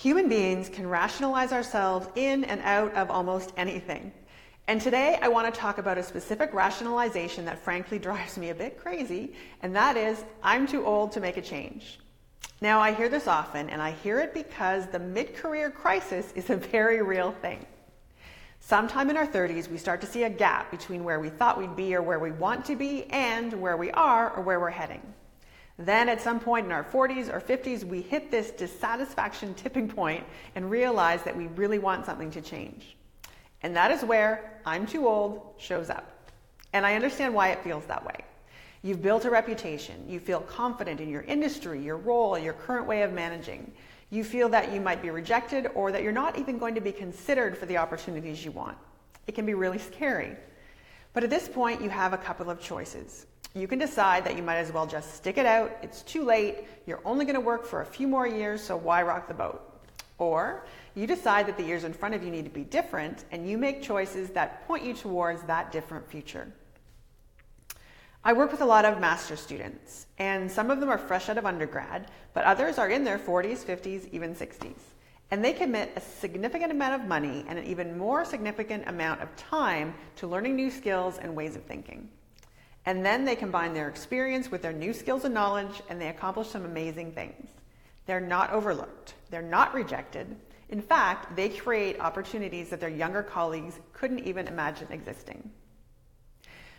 Human beings can rationalize ourselves in and out of almost anything. And today I want to talk about a specific rationalization that frankly drives me a bit crazy, and that is, I'm too old to make a change. Now, I hear this often, and I hear it because the mid-career crisis is a very real thing. Sometime in our 30s, we start to see a gap between where we thought we'd be or where we want to be and where we are or where we're heading. Then at some point in our 40s or 50s, we hit this dissatisfaction tipping point and realize that we really want something to change. And that is where I'm too old shows up. And I understand why it feels that way. You've built a reputation. You feel confident in your industry, your role, your current way of managing. You feel that you might be rejected or that you're not even going to be considered for the opportunities you want. It can be really scary. But at this point, you have a couple of choices. You can decide that you might as well just stick it out. It's too late. You're only going to work for a few more years, so why rock the boat? Or you decide that the years in front of you need to be different, and you make choices that point you towards that different future. I work with a lot of master's students, and some of them are fresh out of undergrad, but others are in their 40s, 50s, even 60s. And they commit a significant amount of money and an even more significant amount of time to learning new skills and ways of thinking. And then they combine their experience with their new skills and knowledge, and they accomplish some amazing things. They're not overlooked. They're not rejected. In fact, they create opportunities that their younger colleagues couldn't even imagine existing.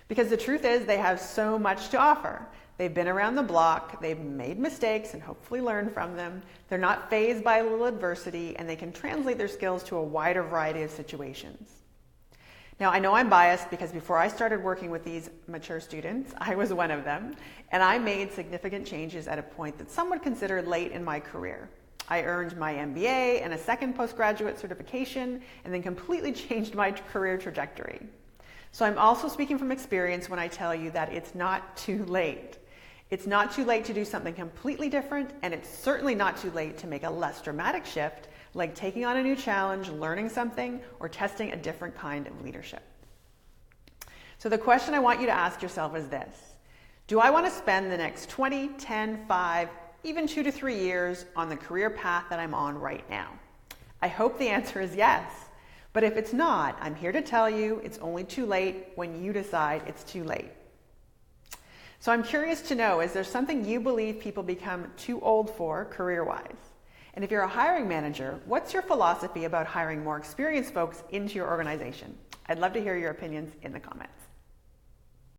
Because the truth is, they have so much to offer. They've been around the block, they've made mistakes and hopefully learned from them. They're not fazed by a little adversity, and they can translate their skills to a wider variety of situations. Now, I know I'm biased because before I started working with these mature students, I was one of them, and I made significant changes at a point that some would consider late in my career. I earned my MBA and a second postgraduate certification, and then completely changed my career trajectory. So I'm also speaking from experience when I tell you that it's not too late. It's not too late to do something completely different, and it's certainly not too late to make a less dramatic shift, like taking on a new challenge, learning something, or testing a different kind of leadership. So the question I want you to ask yourself is this: do I want to spend the next 20, 10, 5, even 2 to 3 years on the career path that I'm on right now? I hope the answer is yes. But if it's not, I'm here to tell you it's only too late when you decide it's too late. So I'm curious to know, is there something you believe people become too old for career-wise? And if you're a hiring manager, what's your philosophy about hiring more experienced folks into your organization? I'd love to hear your opinions in the comments.